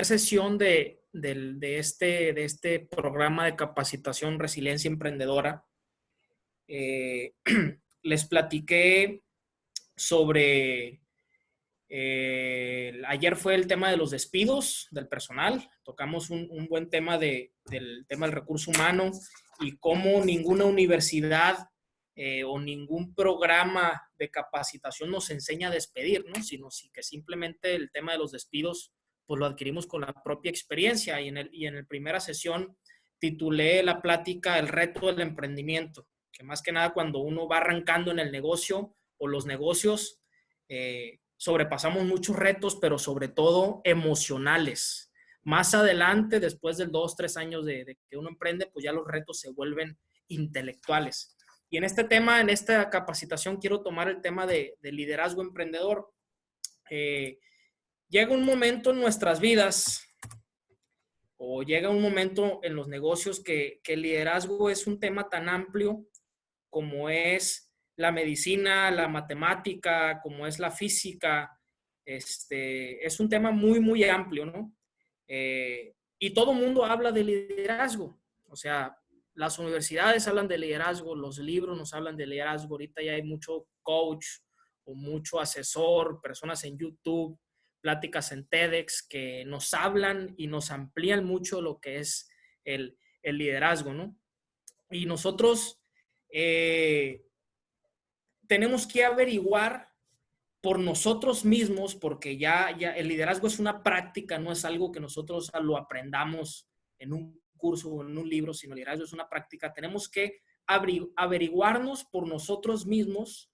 sesión de este programa de capacitación Resiliencia Emprendedora, les platiqué sobre, ayer fue el tema de los despidos del personal, tocamos un buen tema del tema del recurso humano y cómo ninguna universidad o ningún programa de capacitación nos enseña a despedir, ¿no? Sino que simplemente el tema de los despidos pues lo adquirimos con la propia experiencia. Y en la primera sesión titulé la plática El reto del emprendimiento, que más que nada cuando uno va arrancando en el negocio o los negocios, sobrepasamos muchos retos, pero sobre todo emocionales. Más adelante, después de 2-3 años de que uno emprende, pues ya los retos se vuelven intelectuales. Y en este tema, en esta capacitación, quiero tomar el tema de liderazgo emprendedor. Llega un momento en nuestras vidas o llega un momento en los negocios que el liderazgo es un tema tan amplio como es la medicina, la matemática, como es la física. Es un tema muy, muy amplio, ¿no? Y todo el mundo habla de liderazgo. O sea, las universidades hablan de liderazgo, los libros nos hablan de liderazgo. Ahorita ya hay mucho coach o mucho asesor, personas en YouTube, pláticas en TEDx que nos hablan y nos amplían mucho lo que es el liderazgo, ¿no? Y nosotros tenemos que averiguar por nosotros mismos, porque ya el liderazgo es una práctica, no es algo que nosotros lo aprendamos en un curso o en un libro, sino el liderazgo es una práctica. Tenemos que averiguarnos por nosotros mismos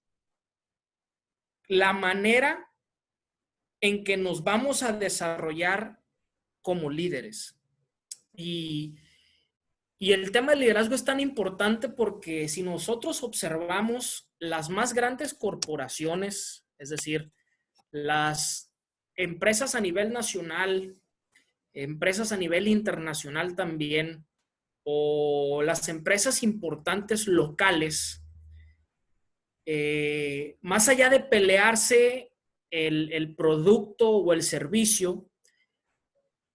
la manera en que nos vamos a desarrollar como líderes. Y el tema del liderazgo es tan importante porque si nosotros observamos las más grandes corporaciones, es decir, las empresas a nivel nacional, empresas a nivel internacional también, o las empresas importantes locales, más allá de pelearse el producto o el servicio,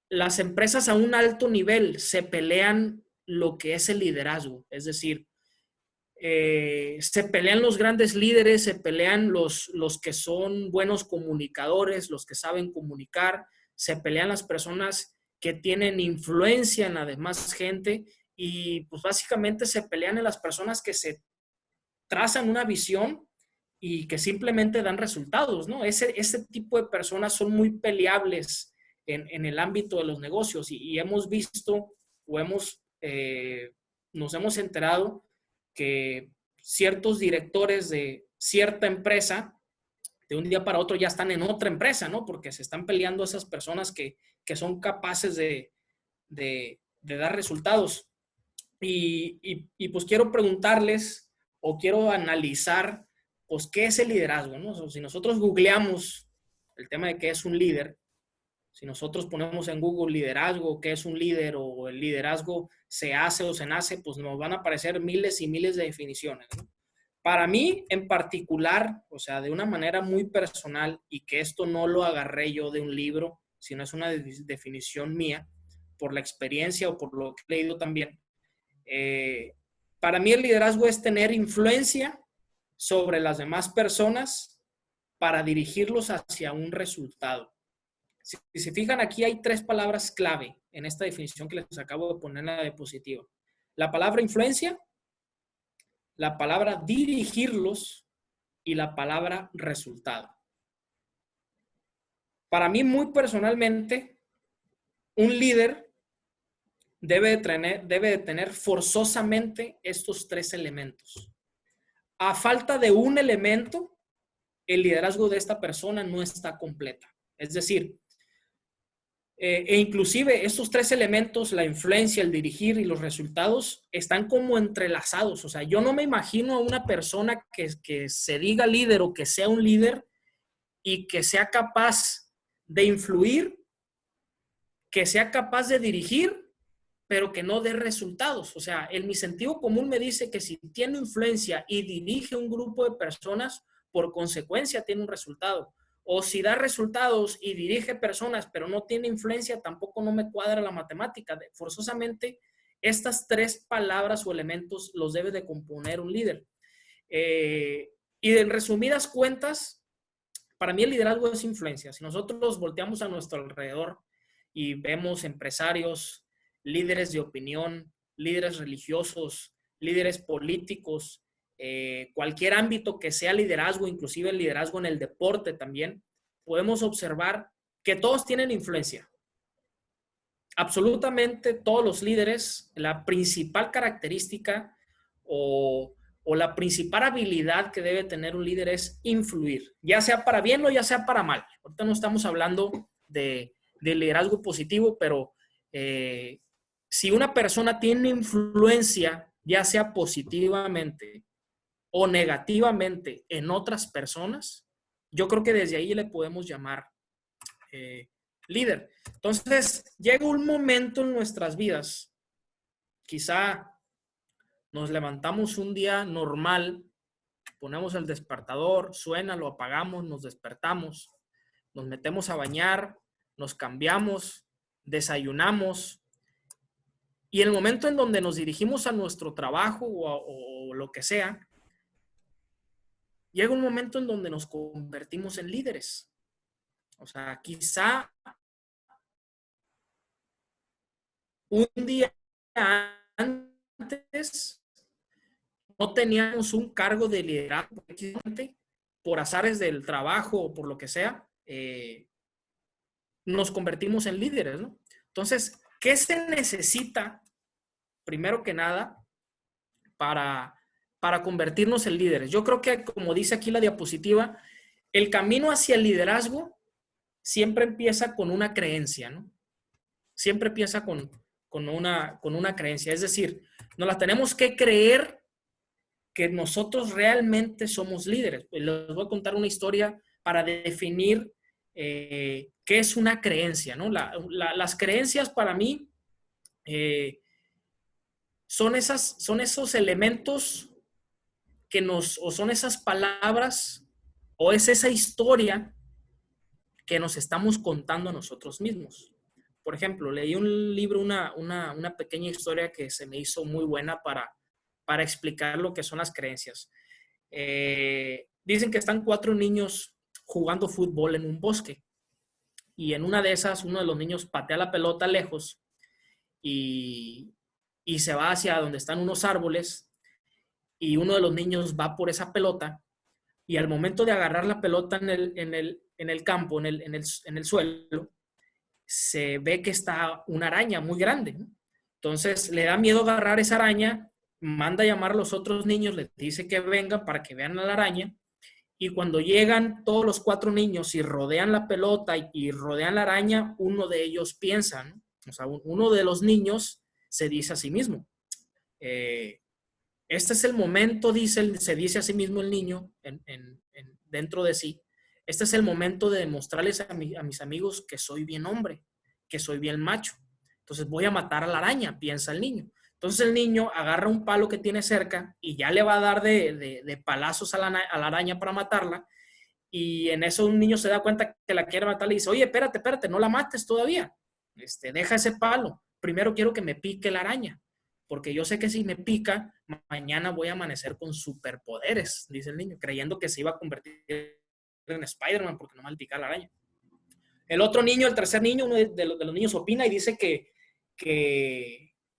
las empresas a un alto nivel se pelean lo que es el liderazgo. Es decir, se pelean los grandes líderes, se pelean los que son buenos comunicadores, los que saben comunicar, se pelean las personas que tienen influencia en la demás gente y pues básicamente se pelean en las personas que se trazan una visión y que simplemente dan resultados, ¿no? Ese tipo de personas son muy peleables en el ámbito de los negocios y hemos visto o nos hemos enterado que ciertos directores de cierta empresa de un día para otro ya están en otra empresa, ¿no? Porque se están peleando esas personas que son capaces de dar resultados. Y pues quiero preguntarles o quiero analizar, pues, ¿qué es el liderazgo, no? O sea, si nosotros googleamos el tema de qué es un líder, si nosotros ponemos en Google liderazgo, qué es un líder o el liderazgo se hace o se nace, pues nos van a aparecer miles y miles de definiciones, ¿no? Para mí en particular, o sea, de una manera muy personal y que esto no lo agarré yo de un libro, sino es una definición mía por la experiencia o por lo que he leído también. Para mí el liderazgo es tener influencia sobre las demás personas para dirigirlos hacia un resultado. Si se fijan, aquí hay 3 palabras clave en esta definición que les acabo de poner en la diapositiva. La palabra influencia, la palabra dirigirlos y la palabra resultado. Para mí, muy personalmente, un líder debe de tener forzosamente estos 3 elementos. A falta de un elemento, el liderazgo de esta persona no está completa. Es decir, inclusive estos 3 elementos, la influencia, el dirigir y los resultados, están como entrelazados. O sea, yo no me imagino a una persona que se diga líder o que sea un líder y que sea capaz de influir, que sea capaz de dirigir, pero que no dé resultados. O sea, mi sentido común me dice que si tiene influencia y dirige un grupo de personas, por consecuencia tiene un resultado. O si da resultados y dirige personas, pero no tiene influencia, tampoco no me cuadra la matemática. Forzosamente, estas tres palabras o elementos los debe de componer un líder. Y en resumidas cuentas, para mí el liderazgo es influencia. Si nosotros volteamos a nuestro alrededor y vemos empresarios, líderes de opinión, líderes religiosos, líderes políticos, cualquier ámbito que sea liderazgo, inclusive el liderazgo en el deporte también, podemos observar que todos tienen influencia. Absolutamente todos los líderes, la principal característica o la principal habilidad que debe tener un líder es influir, ya sea para bien o ya sea para mal. Ahorita no estamos hablando de liderazgo positivo, pero si una persona tiene influencia, ya sea positivamente o negativamente en otras personas, yo creo que desde ahí le podemos llamar líder. Entonces, llega un momento en nuestras vidas, quizá nos levantamos un día normal, ponemos el despertador, suena, lo apagamos, nos despertamos, nos metemos a bañar, nos cambiamos, desayunamos, y en el momento en donde nos dirigimos a nuestro trabajo o lo que sea, llega un momento en donde nos convertimos en líderes. O sea, quizá un día antes no teníamos un cargo de liderazgo por azares del trabajo o por lo que sea, nos convertimos en líderes, ¿no? Entonces, ¿qué se necesita, primero que nada, para convertirnos en líderes? Yo creo que, como dice aquí la diapositiva, el camino hacia el liderazgo siempre empieza con una creencia, ¿no? Siempre empieza con una creencia. Es decir, nos la tenemos que creer que nosotros realmente somos líderes. Les voy a contar una historia para definir qué es una creencia, ¿no? Las creencias para mí son esos elementos o son esas palabras, o es esa historia que nos estamos contando a nosotros mismos. Por ejemplo, leí un libro, una pequeña historia que se me hizo muy buena para explicar lo que son las creencias. Dicen que están 4 niños jugando fútbol en un bosque, y en una de esas uno de los niños patea la pelota lejos y se va hacia donde están unos árboles, y uno de los niños va por esa pelota, y al momento de agarrar la pelota en el campo, en el suelo, se ve que está una araña muy grande, ¿no? Entonces le da miedo agarrar esa araña, manda a llamar a los otros niños, les dice que vengan para que vean a la araña, y cuando llegan todos los 4 niños y rodean la pelota y rodean la araña, uno de ellos piensa, ¿no? O sea, uno de los niños se dice a sí mismo, este es el momento, se dice a sí mismo el niño dentro de sí, este es el momento de demostrarles a mis amigos que soy bien hombre, que soy bien macho. Entonces voy a matar a la araña, piensa el niño. Entonces el niño agarra un palo que tiene cerca y ya le va a dar de palazos a la araña para matarla. Y en eso un niño se da cuenta que la quiere matar y dice, oye, espérate, no la mates todavía. Deja ese palo. Primero quiero que me pique la araña, porque yo sé que si me pica, mañana voy a amanecer con superpoderes, dice el niño, creyendo que se iba a convertir en Spider-Man porque no me pica la araña. El otro niño, el tercer niño, uno de los niños opina y dice que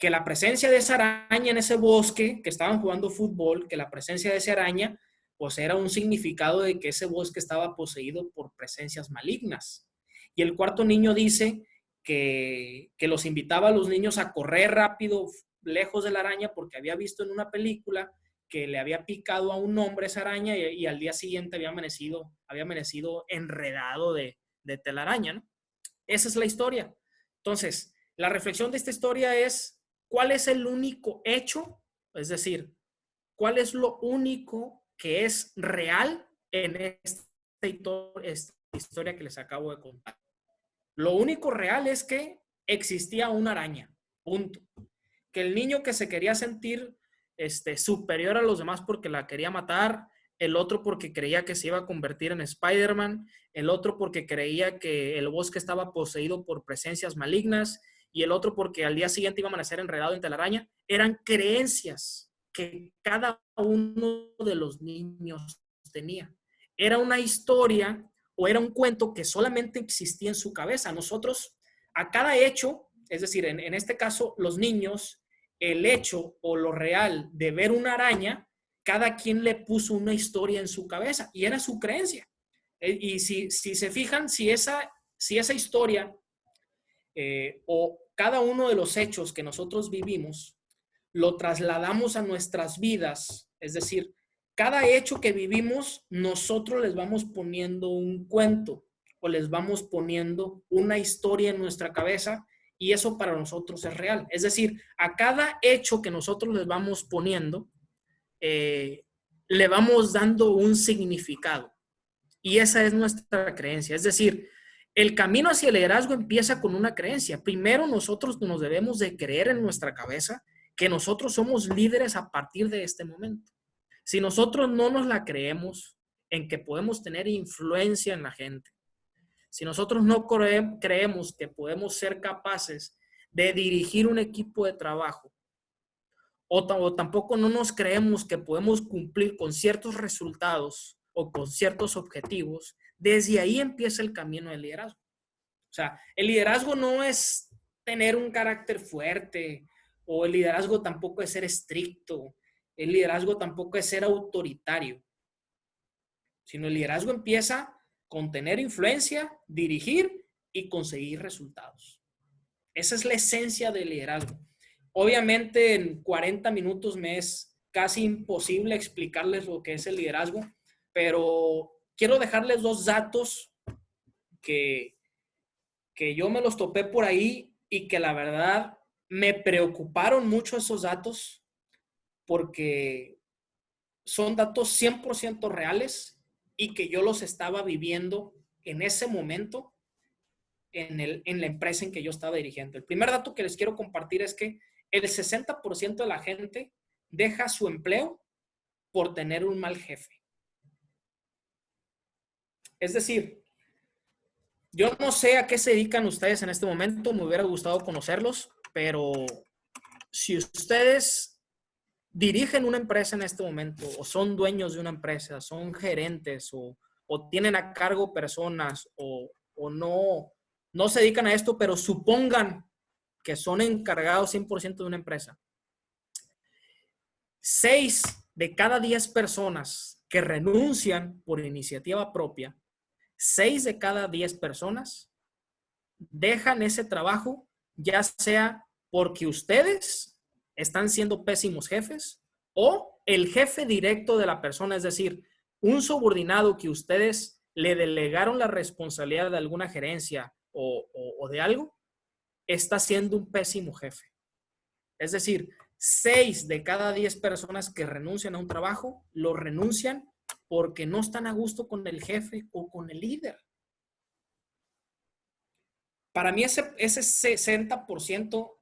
la presencia de esa araña en ese bosque, que estaban jugando fútbol, que la presencia de esa araña, pues era un significado de que ese bosque estaba poseído por presencias malignas. Y el cuarto niño dice que los invitaba a los niños a correr rápido, lejos de la araña, porque había visto en una película que le había picado a un hombre esa araña y al día siguiente había amanecido enredado de telaraña, ¿no? Esa es la historia. Entonces, la reflexión de esta historia es, ¿cuál es el único hecho? Es decir, ¿cuál es lo único que es real en esta historia que les acabo de contar? Lo único real es que existía una araña, punto. Que el niño que se quería sentir superior a los demás porque la quería matar, el otro porque creía que se iba a convertir en Spider-Man, el otro porque creía que el bosque estaba poseído por presencias malignas, y el otro porque al día siguiente iba a amanecer enredado en telaraña. Eran creencias que cada uno de los niños tenía. Era una historia o era un cuento que solamente existía en su cabeza. Nosotros, a cada hecho, es decir, en este caso, los niños, el hecho o lo real de ver una araña, cada quien le puso una historia en su cabeza y era su creencia. Y si se fijan, si esa historia o cada uno de los hechos que nosotros vivimos lo trasladamos a nuestras vidas, es decir, cada hecho que vivimos, nosotros les vamos poniendo un cuento o les vamos poniendo una historia en nuestra cabeza y eso para nosotros es real. Es decir, a cada hecho que nosotros les vamos poniendo, le vamos dando un significado y esa es nuestra creencia. Es decir, el camino hacia el liderazgo empieza con una creencia. Primero nosotros nos debemos de creer en nuestra cabeza que nosotros somos líderes a partir de este momento. Si nosotros no nos la creemos en que podemos tener influencia en la gente, si nosotros no creemos que podemos ser capaces de dirigir un equipo de trabajo, o tampoco no nos creemos que podemos cumplir con ciertos resultados o con ciertos objetivos, desde ahí empieza el camino del liderazgo. O sea, el liderazgo no es tener un carácter fuerte, o el liderazgo tampoco es ser estricto, el liderazgo tampoco es ser autoritario, sino el liderazgo empieza con tener influencia, dirigir y conseguir resultados. Esa es la esencia del liderazgo. Obviamente en 40 minutos me es casi imposible explicarles lo que es el liderazgo, pero quiero dejarles dos datos que yo me los topé por ahí y que la verdad me preocuparon mucho esos datos porque son datos 100% reales y que yo los estaba viviendo en ese momento en la empresa en que yo estaba dirigiendo. El primer dato que les quiero compartir es que el 60% de la gente deja su empleo por tener un mal jefe. Es decir, yo no sé a qué se dedican ustedes en este momento, me hubiera gustado conocerlos, pero si ustedes dirigen una empresa en este momento o son dueños de una empresa, son gerentes o tienen a cargo personas o no se dedican a esto, pero supongan que son encargados 100% de una empresa. 6 de cada 10 personas que renuncian por iniciativa propia, 6 de cada 10 personas dejan ese trabajo, ya sea porque ustedes están siendo pésimos jefes o el jefe directo de la persona, es decir, un subordinado que ustedes le delegaron la responsabilidad de alguna gerencia o de algo, está siendo un pésimo jefe. Es decir, 6 de cada 10 personas que renuncian a un trabajo, lo renuncian porque no están a gusto con el jefe o con el líder. Para mí ese 60%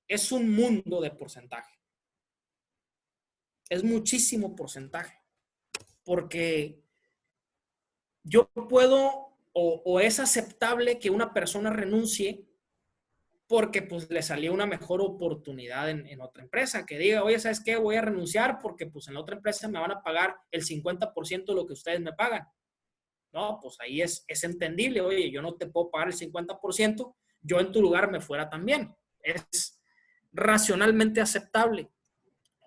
es un mundo de porcentaje. Es muchísimo porcentaje. Porque yo puedo o es aceptable que una persona renuncie porque pues le salió una mejor oportunidad en otra empresa, que diga, oye, ¿sabes qué? Voy a renunciar porque pues en la otra empresa me van a pagar el 50% de lo que ustedes me pagan. No, pues ahí es entendible, oye, yo no te puedo pagar el 50%, yo en tu lugar me fuera también. Es racionalmente aceptable.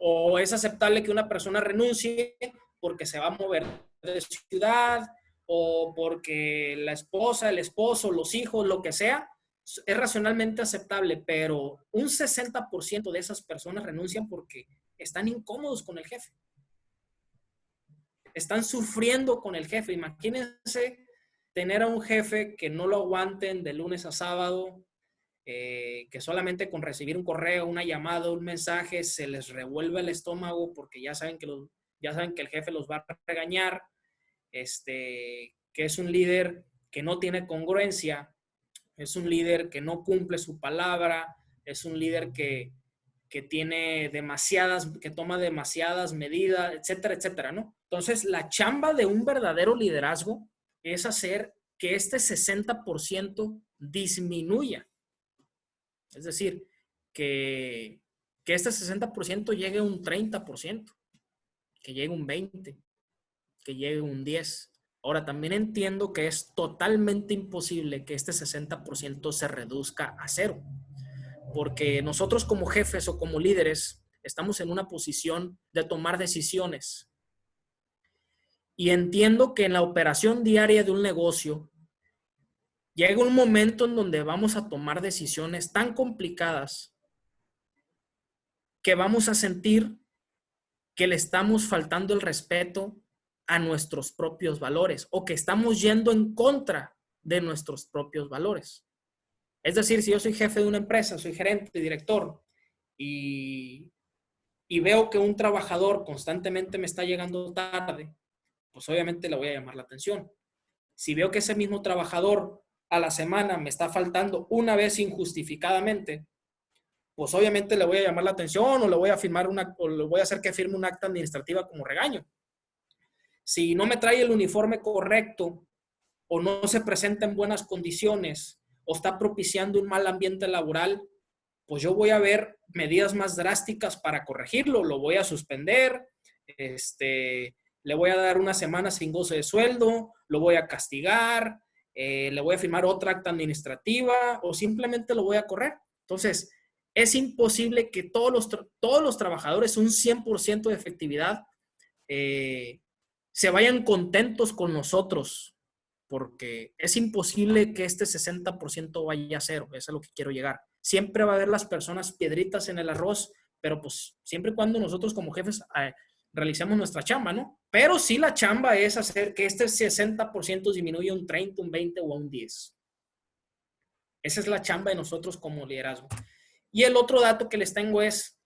O es aceptable que una persona renuncie porque se va a mover de ciudad o porque la esposa, el esposo, los hijos, lo que sea, es racionalmente aceptable, pero un 60% de esas personas renuncian porque están incómodos con el jefe. Están sufriendo con el jefe. Imagínense tener a un jefe que no lo aguanten de lunes a sábado, que solamente con recibir un correo, una llamada, un mensaje, se les revuelve el estómago porque ya saben que el jefe los va a regañar, que es un líder que no tiene congruencia, es un líder que no cumple su palabra, es un líder que que tiene que toma demasiadas medidas, etcétera, etcétera, ¿no? Entonces, la chamba de un verdadero liderazgo es hacer que este 60% disminuya. Es decir, que este 60% llegue a un 30%, que llegue a un 20%, que llegue a un 10%. Ahora, también entiendo que es totalmente imposible que este 60% se reduzca a cero, porque nosotros como jefes o como líderes estamos en una posición de tomar decisiones. Y entiendo que en la operación diaria de un negocio llega un momento en donde vamos a tomar decisiones tan complicadas que vamos a sentir que le estamos faltando el respeto a nuestros propios valores o que estamos yendo en contra de nuestros propios valores. Es decir, si yo soy jefe de una empresa, soy gerente, director y veo que un trabajador constantemente me está llegando tarde, pues obviamente le voy a llamar la atención. Si veo que ese mismo trabajador a la semana me está faltando una vez injustificadamente, pues obviamente le voy a llamar la atención o le voy a o le voy a hacer que firme un acta administrativa como regaño. Si no me trae el uniforme correcto o no se presenta en buenas condiciones o está propiciando un mal ambiente laboral, pues yo voy a ver medidas más drásticas para corregirlo. Lo voy a suspender, le voy a dar una semana sin goce de sueldo, lo voy a castigar, le voy a firmar otra acta administrativa o simplemente lo voy a correr. Entonces, es imposible que todos los trabajadores, un 100% de efectividad, se vayan contentos con nosotros, porque es imposible que este 60% vaya a cero. Eso es a lo que quiero llegar. Siempre va a haber las personas piedritas en el arroz, pero pues siempre y cuando nosotros como jefes realicemos nuestra chamba, ¿no? Pero sí, la chamba es hacer que este 60% disminuya a un 30, un 20 o a un 10. Esa es la chamba de nosotros como liderazgo. Y el otro dato que les tengo es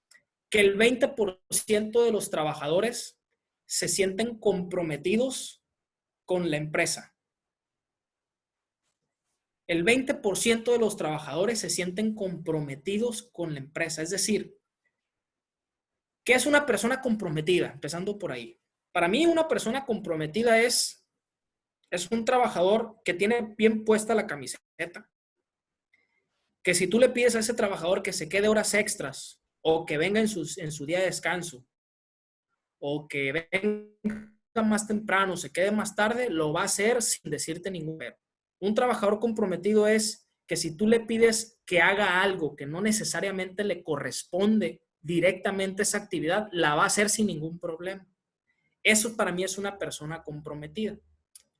que el 20% de los trabajadores se sienten comprometidos con la empresa. El 20% de los trabajadores se sienten comprometidos con la empresa. Es decir, ¿qué es una persona comprometida? Empezando por ahí. Para mí, una persona comprometida es un trabajador que tiene bien puesta la camiseta. Que si tú le pides a ese trabajador que se quede horas extras o que venga en su día de descanso o que venga más temprano, se quede más tarde, lo va a hacer sin decirte ningún pero. Un trabajador comprometido es que si tú le pides que haga algo que no necesariamente le corresponde directamente esa actividad, la va a hacer sin ningún problema. Eso para mí es una persona comprometida.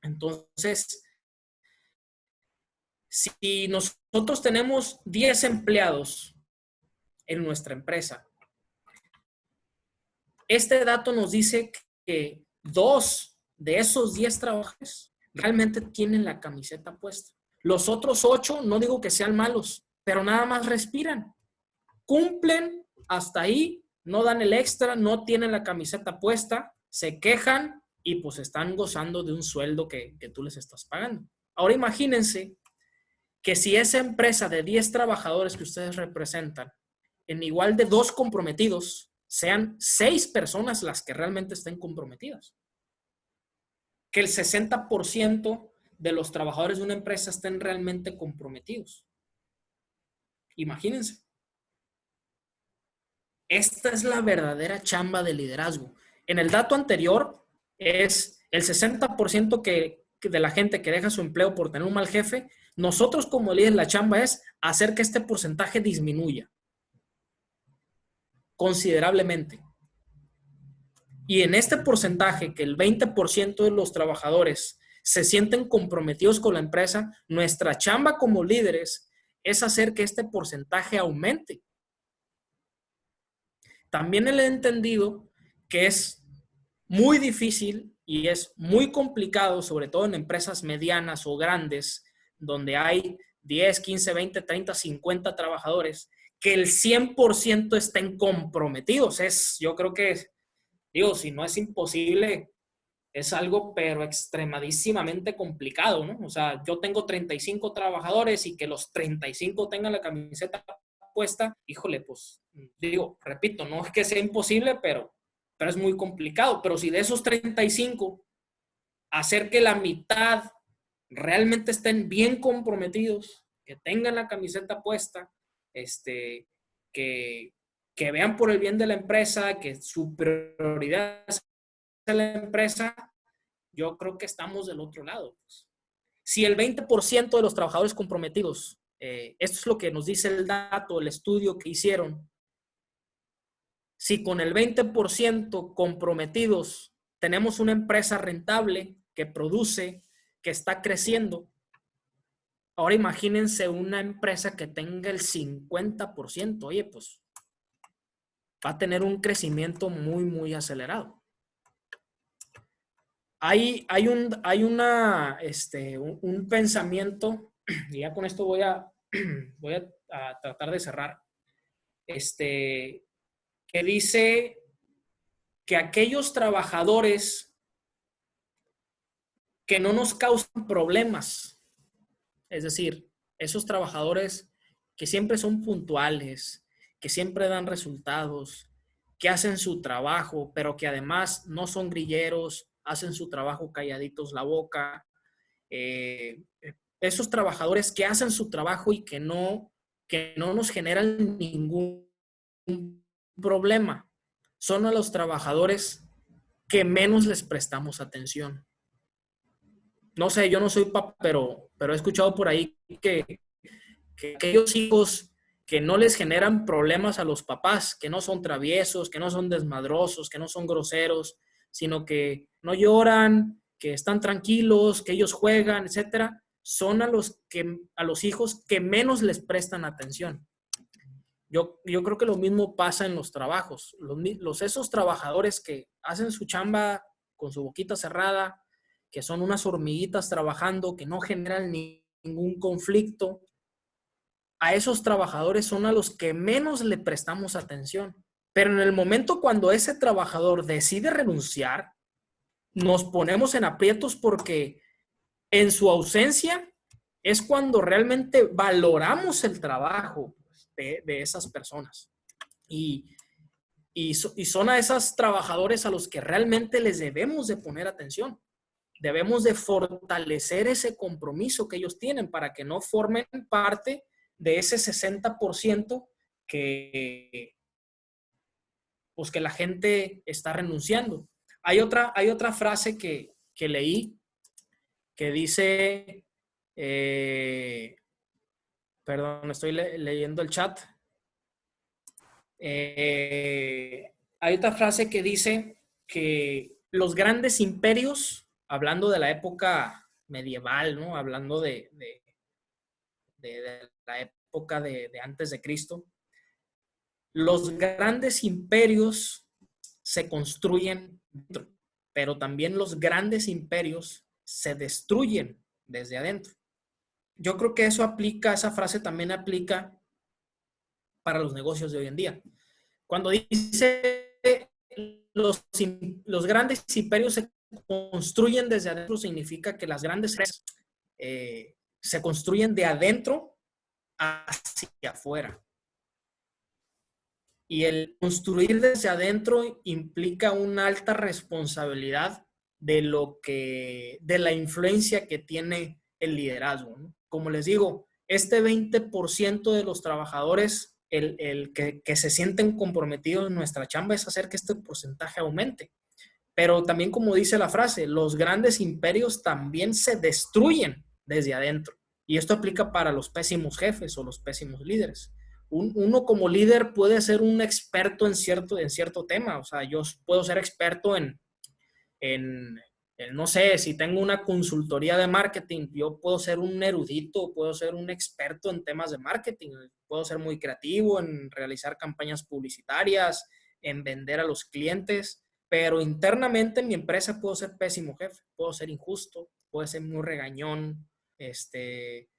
Entonces, si nosotros tenemos 10 empleados en nuestra empresa, este dato nos dice que 2 de esos 10 trabajadores realmente tienen la camiseta puesta. Los otros 8, no digo que sean malos, pero nada más respiran. Cumplen hasta ahí, no dan el extra, no tienen la camiseta puesta, se quejan y pues están gozando de un sueldo que tú les estás pagando. Ahora imagínense que si esa empresa de 10 trabajadores que ustedes representan, en igual de 2 comprometidos, sean 6 personas las que realmente estén comprometidas. Que el 60% de los trabajadores de una empresa estén realmente comprometidos. Imagínense. Esta es la verdadera chamba de liderazgo. En el dato anterior es el 60% de la gente que deja su empleo por tener un mal jefe. Nosotros como líderes la chamba es hacer que este porcentaje disminuya considerablemente. Y en este porcentaje, que el 20% de los trabajadores se sienten comprometidos con la empresa, nuestra chamba como líderes es hacer que este porcentaje aumente. También he entendido que es muy difícil y es muy complicado, sobre todo en empresas medianas o grandes, donde hay 10, 15, 20, 30, 50 trabajadores, que el 100% estén comprometidos. Yo creo que, digo, si no es imposible, es algo pero extremadísimamente complicado, ¿no? O sea, yo tengo 35 trabajadores y que los 35 tengan la camiseta puesta, híjole, pues digo, repito, no es que sea imposible, pero es muy complicado. Pero si de esos 35, hacer que la mitad realmente estén bien comprometidos, que tengan la camiseta puesta, que, que vean por el bien de la empresa, que su prioridad es la empresa, yo creo que estamos del otro lado. Pues. Si el 20% de los trabajadores comprometidos, esto es lo que nos dice el dato, el estudio que hicieron, si con el 20% comprometidos tenemos una empresa rentable que produce, que está creciendo, ahora imagínense una empresa que tenga el 50%. Oye, pues va a tener un crecimiento muy, muy acelerado. Hay un pensamiento, y ya con esto voy a tratar de cerrar, que dice que aquellos trabajadores que no nos causan problemas, es decir, esos trabajadores que siempre son puntuales, que siempre dan resultados, que hacen su trabajo, pero que además no son grilleros, hacen su trabajo calladitos la boca. Esos trabajadores que hacen su trabajo y que no nos generan ningún problema, son a los trabajadores que menos les prestamos atención. No sé, yo no soy papá, pero he escuchado por ahí que aquellos hijos que no les generan problemas a los papás, que no son traviesos, que no son desmadrosos, que no son groseros, sino que no lloran, que están tranquilos, que ellos juegan, etcétera, son a los hijos que menos les prestan atención. Yo creo que lo mismo pasa en los trabajos. Esos trabajadores que hacen su chamba con su boquita cerrada, que son unas hormiguitas trabajando, que no generan ningún conflicto, a esos trabajadores son a los que menos le prestamos atención. Pero en el momento cuando ese trabajador decide renunciar, nos ponemos en aprietos porque en su ausencia es cuando realmente valoramos el trabajo de esas personas. Y son a esos trabajadores a los que realmente les debemos de poner atención. Debemos de fortalecer ese compromiso que ellos tienen para que no formen parte de ese 60% pues que la gente está renunciando. Hay otra frase que leí que dice, perdón, estoy leyendo el chat. Hay otra frase que dice que los grandes imperios, hablando de la época medieval, ¿no? Hablando de la época de antes de Cristo, los grandes imperios se construyen dentro, pero también los grandes imperios se destruyen desde adentro. Yo creo que esa frase también aplica para los negocios de hoy en día. Cuando dice los grandes imperios se construyen desde adentro, significa que las grandes empresas se construyen de adentro hacia afuera. Y el construir desde adentro implica una alta responsabilidad de la influencia que tiene el liderazgo, ¿no? Como les digo, este 20% de los trabajadores, el que se sienten comprometidos en nuestra chamba es hacer que este porcentaje aumente. Pero también, como dice la frase, los grandes imperios también se destruyen desde adentro. Y esto aplica para los pésimos jefes o los pésimos líderes. Uno como líder puede ser un experto en cierto tema. O sea, yo puedo ser experto no sé, si tengo una consultoría de marketing, yo puedo ser un erudito, puedo ser un experto en temas de marketing, puedo ser muy creativo en realizar campañas publicitarias, en vender a los clientes, pero internamente en mi empresa puedo ser pésimo jefe, puedo ser injusto, puedo ser muy regañón,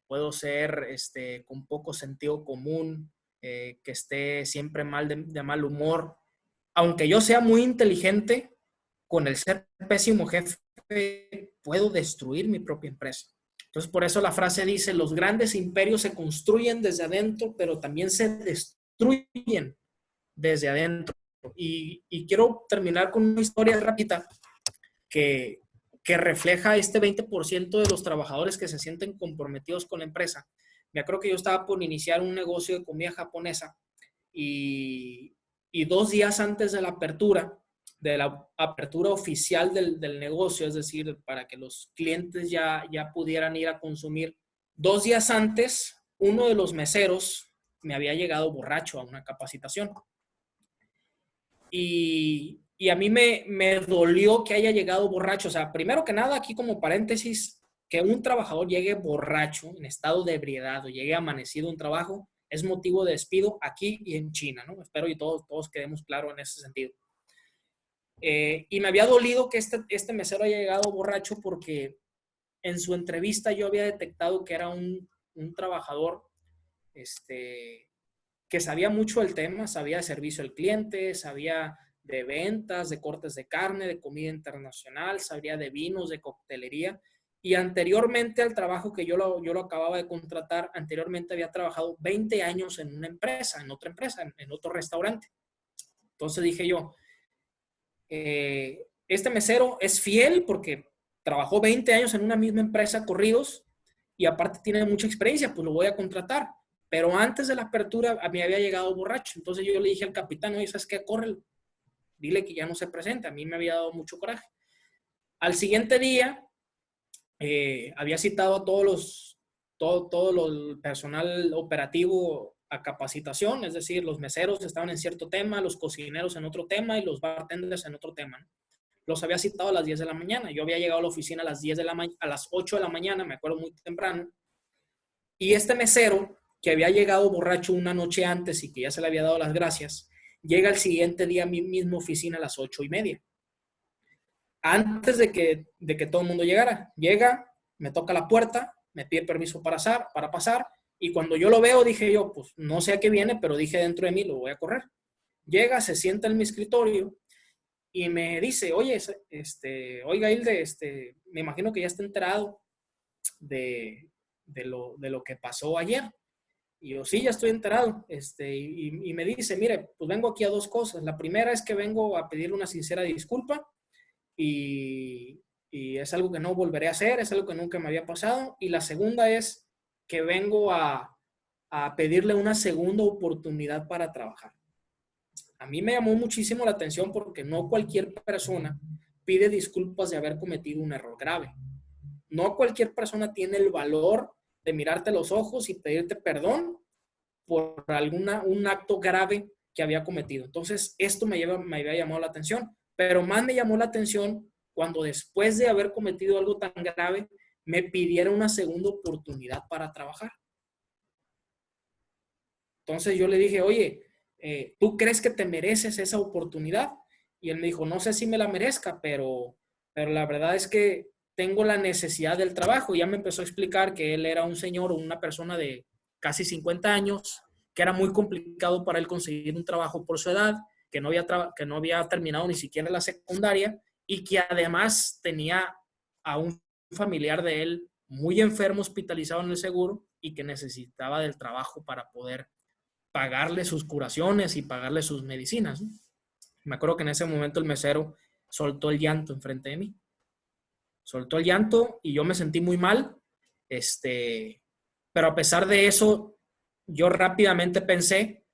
puedo ser con poco sentido común, que esté siempre de mal humor. Aunque yo sea muy inteligente, con el ser pésimo jefe puedo destruir mi propia empresa. Entonces, por eso la frase dice, los grandes imperios se construyen desde adentro, pero también se destruyen desde adentro. Y quiero terminar con una historia rápida que, que refleja este 20% de los trabajadores que se sienten comprometidos con la empresa. Me acuerdo que yo estaba por iniciar un negocio de comida japonesa y, y 2 días antes de la apertura oficial del negocio, es decir, para que los clientes ya pudieran ir a consumir, 2 días antes, uno de los meseros me había llegado borracho a una capacitación. Y a mí me dolió que haya llegado borracho. O sea, primero que nada, aquí como paréntesis, que un trabajador llegue borracho, en estado de ebriedad, o llegue amanecido a un trabajo, es motivo de despido aquí y en China, ¿no? Espero y todos quedemos claros en ese sentido. Y me había dolido que este mesero haya llegado borracho porque en su entrevista yo había detectado que era un trabajador que sabía mucho del tema, sabía de servicio al cliente, sabía de ventas, de cortes de carne, de comida internacional, sabía de vinos, de coctelería. Y anteriormente al trabajo que yo lo acababa de contratar, anteriormente había trabajado 20 años en una empresa, en otra empresa, en otro restaurante. Entonces dije yo, este mesero es fiel porque trabajó 20 años en una misma empresa corridos y aparte tiene mucha experiencia, pues lo voy a contratar. Pero antes de la apertura a mí había llegado borracho. Entonces yo le dije al capitán, oye, ¿sabes qué? Córrelo. Dile que ya no se presente. A mí me había dado mucho coraje. Al siguiente día había citado a todo el personal operativo a capacitación, es decir, los meseros estaban en cierto tema, los cocineros en otro tema y los bartenders en otro tema, ¿no? Los había citado a las 10 de la mañana. Yo había llegado a la oficina a las 10 de la a las 8 de la mañana, me acuerdo muy temprano. Y este mesero, que había llegado borracho una noche antes y que ya se le había dado las gracias, llega el siguiente día a mi misma oficina a las 8:30. Antes de que todo el mundo llegara. Llega, me toca la puerta, me pide permiso para pasar, y cuando yo lo veo dije yo, pues no sé a qué viene, pero dije dentro de mí, lo voy a correr. Llega, se sienta en mi escritorio y me dice, oye, oiga, Hilde, me imagino que ya está enterado de lo que pasó ayer. Y yo, sí, ya estoy enterado. Y me dice, mire, pues vengo aquí a dos cosas. La primera es que vengo a pedirle una sincera disculpa y es algo que no volveré a hacer, es algo que nunca me había pasado. Y la segunda es que vengo a pedirle una segunda oportunidad para trabajar. A mí me llamó muchísimo la atención porque no cualquier persona pide disculpas de haber cometido un error grave. No cualquier persona tiene el valor de mirarte a los ojos y pedirte perdón por un acto grave que había cometido. Entonces, esto me había llamado la atención, pero más me llamó la atención cuando después de haber cometido algo tan grave, me pidiera una segunda oportunidad para trabajar. Entonces yo le dije, oye, ¿tú crees que te mereces esa oportunidad? Y él me dijo, no sé si me la merezca, pero la verdad es que tengo la necesidad del trabajo. Y ya me empezó a explicar que él era un señor o una persona de casi 50 años, que era muy complicado para él conseguir un trabajo por su edad, que no había terminado ni siquiera la secundaria y que además tenía a un familiar de él muy enfermo, hospitalizado en el seguro y que necesitaba del trabajo para poder pagarle sus curaciones y pagarle sus medicinas, ¿no? Me acuerdo que en ese momento el mesero soltó el llanto enfrente de mí. Soltó el llanto y yo me sentí muy mal. Pero a pesar de eso, yo rápidamente pensé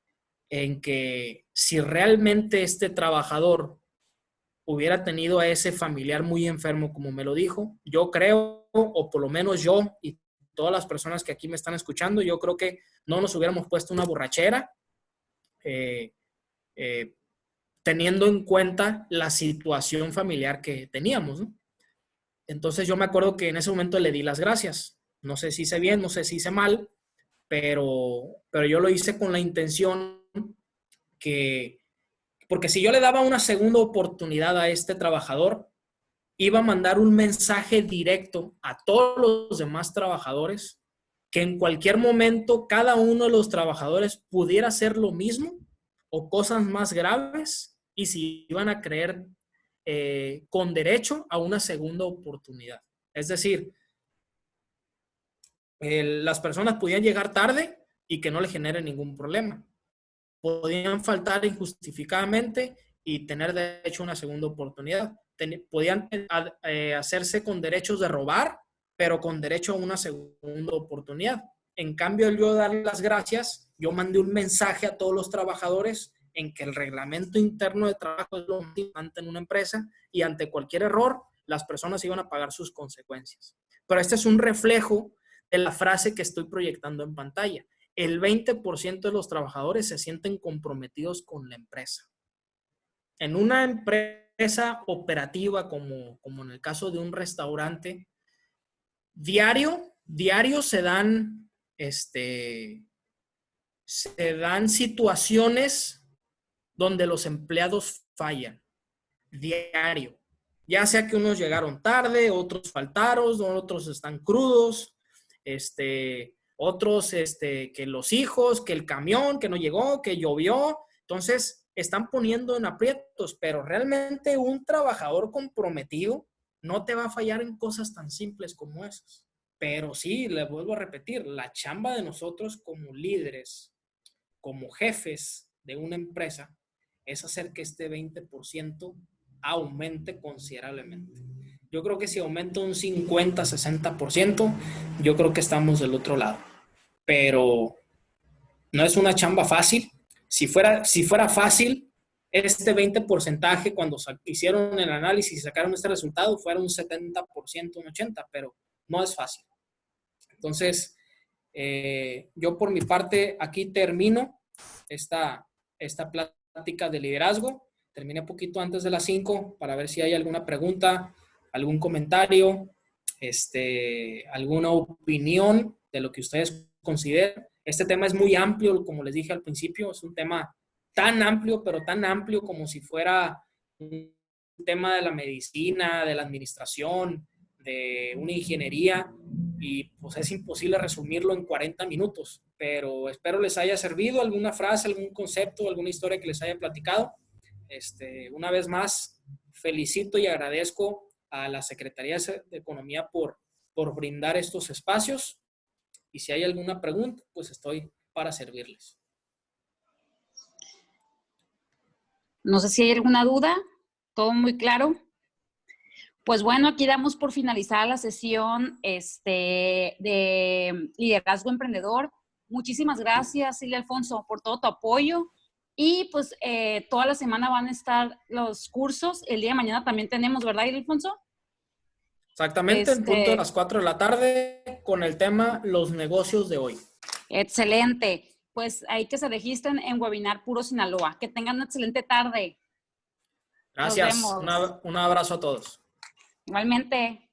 en que si realmente este trabajador hubiera tenido a ese familiar muy enfermo como me lo dijo, yo creo, o por lo menos yo y todas las personas que aquí me están escuchando, yo creo que no nos hubiéramos puesto una borrachera, eh, eh, teniendo en cuenta la situación familiar que teníamos, ¿no? Entonces yo me acuerdo que en ese momento le di las gracias. No sé si hice bien, no sé si hice mal, pero yo lo hice con la intención que, porque si yo le daba una segunda oportunidad a este trabajador, iba a mandar un mensaje directo a todos los demás trabajadores que en cualquier momento cada uno de los trabajadores pudiera hacer lo mismo o cosas más graves y si iban a creer con derecho a una segunda oportunidad. Es decir, Las personas podían llegar tarde y que no le genere ningún problema. Podían faltar injustificadamente y tener derecho a una segunda oportunidad. Podían hacerse con derechos de robar, pero con derecho a una segunda oportunidad. En cambio, yo darle las gracias, yo mandé un mensaje a todos los trabajadores en que el reglamento interno de trabajo es lo más importante en una empresa y ante cualquier error, las personas iban a pagar sus consecuencias. Pero este es un reflejo de la frase que estoy proyectando en pantalla. El 20% de los trabajadores se sienten comprometidos con la empresa. En una empresa operativa como en el caso de un restaurante, diario se dan situaciones donde los empleados fallan. Diario. Ya sea que unos llegaron tarde, otros faltaron, otros están crudos, otros que los hijos, que el camión, que no llegó, que llovió. Entonces, están poniendo en aprietos, pero realmente un trabajador comprometido no te va a fallar en cosas tan simples como esas. Pero sí, le vuelvo a repetir, la chamba de nosotros como líderes, como jefes de una empresa, es hacer que este 20% aumente considerablemente. Yo creo que si aumenta un 50-60%, yo creo que estamos del otro lado. Pero no es una chamba fácil. Si fuera fácil, este 20%, cuando hicieron el análisis y sacaron este resultado, fuera un 70%, un 80%, pero no es fácil. Entonces, yo por mi parte aquí termino esta plática de liderazgo. Terminé un poquito antes de las 5 para ver si hay alguna pregunta, algún comentario, alguna opinión de lo que ustedes consideren. Este tema es muy amplio, como les dije al principio, es un tema tan amplio, pero tan amplio como si fuera un tema de la medicina, de la administración, de una ingeniería, y pues es imposible resumirlo en 40 minutos, pero espero les haya servido alguna frase, algún concepto, alguna historia que les haya platicado. Una vez más, felicito y agradezco a la Secretaría de Economía por brindar estos espacios, y si hay alguna pregunta, pues estoy para servirles. No sé si hay alguna duda, todo muy claro. Pues bueno, aquí damos por finalizada la sesión de liderazgo emprendedor. Muchísimas gracias, Silvia Alfonso, por todo tu apoyo. Y pues toda la semana van a estar los cursos. El día de mañana también tenemos, ¿verdad, Silvia Alfonso? Exactamente, en punto de las 4 de la tarde, con el tema Los negocios de hoy. Excelente. Pues ahí que se registren en Webinar Puro Sinaloa. Que tengan una excelente tarde. Gracias. Nos vemos. Un abrazo a todos. Igualmente.